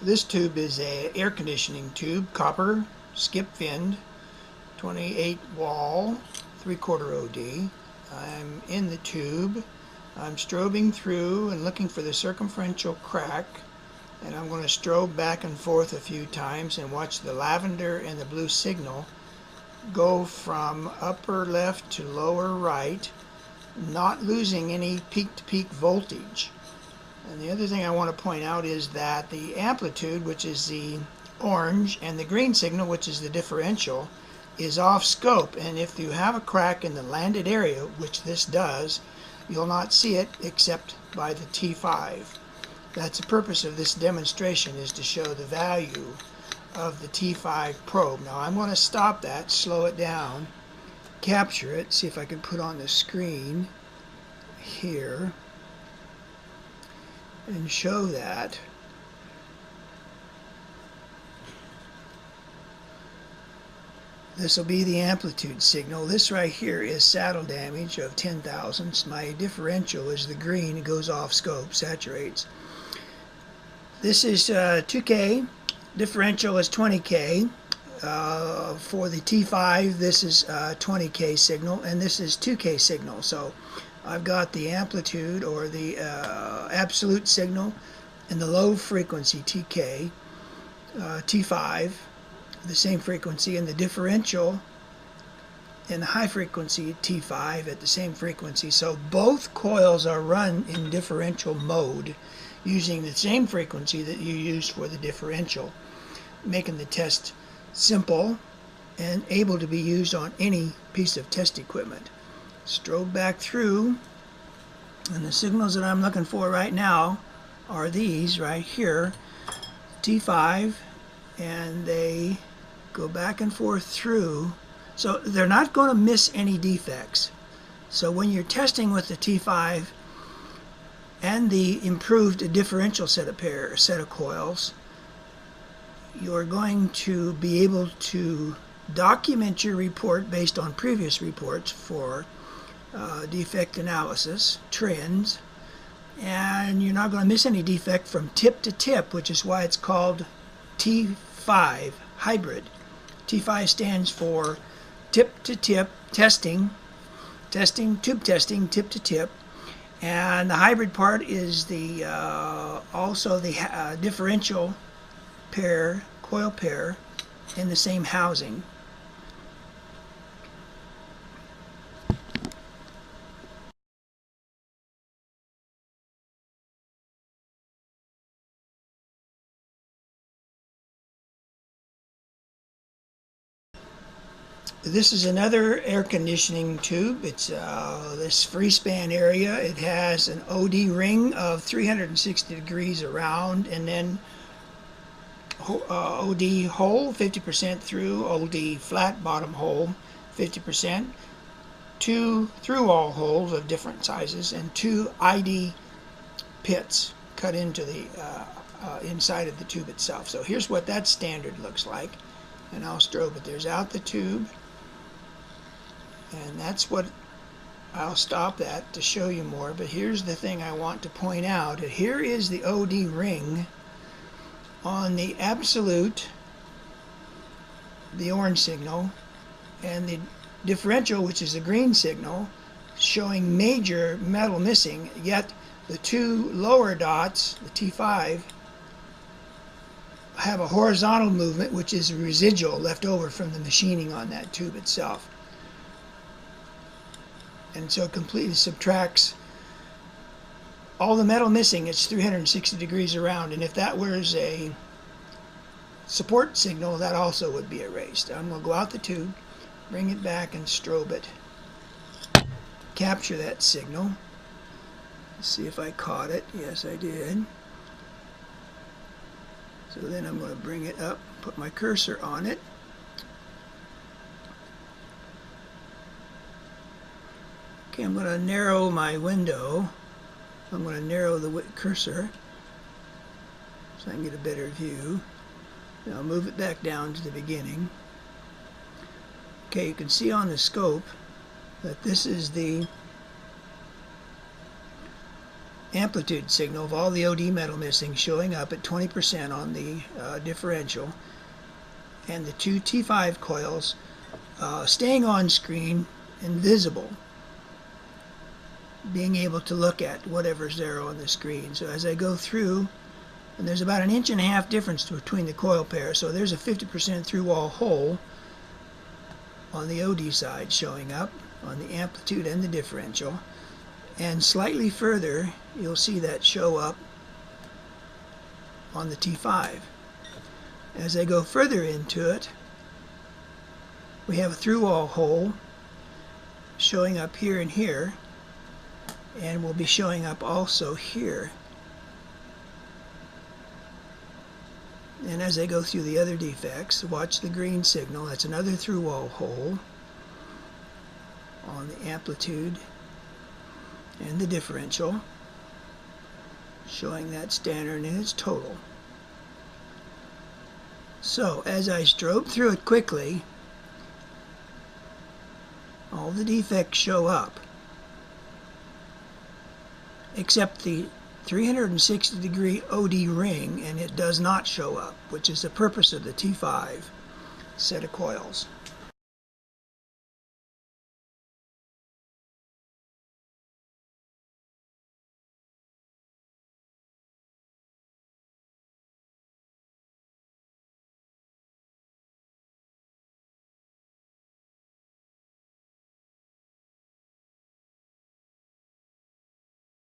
This tube is a air conditioning tube, copper, skip finned, 28 wall, 3/4 OD. I'm in the tube. I'm strobing through and looking for the circumferential crack, and I'm going to strobe back and forth a few times and watch the lavender and the blue signal go from upper left to lower right, not losing any peak-to-peak voltage. And the other thing I want to point out is that the amplitude, which is the orange, and the green signal, which is the differential, is off scope. And if you have a crack in the landed area, which this does, you'll not see it except by the T5. That's the purpose of this demonstration, is to show the value of the T5 probe. Now I'm going to stop that, slow it down, capture it, see if I can put on the screen here and show that. This will be the amplitude signal. This right here is saddle damage of 10 thousandths. My differential is the green. It goes off scope, saturates. This is 2K. Differential is 20K. For the T5, this is 20K signal, and this is 2K signal. So I've got the amplitude, or the absolute signal, in the low frequency TK, T5, the same frequency, and the differential in the high frequency T5 at the same frequency. So both coils are run in differential mode using the same frequency that you use for the differential, making the test simple and able to be used on any piece of test equipment. Strobe back through, and the signals that I'm looking for right now are these right here, T5, and they go back and forth through, so they're not going to miss any defects. So when you're testing with the T5 and the improved differential set of coils, you're going to be able to document your report based on previous reports for defect analysis, trends, and you're not going to miss any defect from tip to tip, which is why it's called T5 hybrid. T5 stands for tip to tip testing, tube testing, tip to tip, and the hybrid part is the also the differential pair, coil pair, in the same housing. This is another air conditioning tube. It's this free span area. It has an OD ring of 360 degrees around, and then OD hole 50% through, OD flat bottom hole 50%, two through-all holes of different sizes, and two ID pits cut into the inside of the tube itself. So here's what that standard looks like, and I'll strobe it. There's out the tube, and that's what I'll stop that to show you more. But here's the thing I want to point out. Here is the OD ring on the absolute, the orange signal, and the differential, which is the green signal, showing major metal missing, yet the two lower dots, the T5, have a horizontal movement, which is a residual left over from the machining on that tube itself. And so it completely subtracts all the metal missing. It's 360 degrees around, and if that was a support signal, that also would be erased. I'm going to go out the tube, bring it back, and strobe it. Capture that signal. Let's see if I caught it. Yes, I did. So then I'm going to bring it up, put my cursor on it. Okay, I'm going to narrow my window. I'm going to narrow the cursor so I can get a better view. And I'll move it back down to the beginning. Okay, you can see on the scope that this is the amplitude signal of all the OD metal missing showing up at 20% on the differential, and the two T5 coils staying on screen and visible, being able to look at whatever's there on the screen. So as I go through, and there's about 1.5 inches difference between the coil pair, so there's a 50% through-wall hole on the OD side showing up on the amplitude and the differential, and slightly further you'll see that show up on the T5. As I go further into it, we have a through-wall hole showing up here and here, and will be showing up also here. And as I go through the other defects, watch the green signal. That's another through-wall hole on the amplitude and the differential, showing that standard and its total. So as I strobe through it quickly, all the defects show up, except the 360-degree OD ring, and it does not show up, which is the purpose of the T5 set of coils.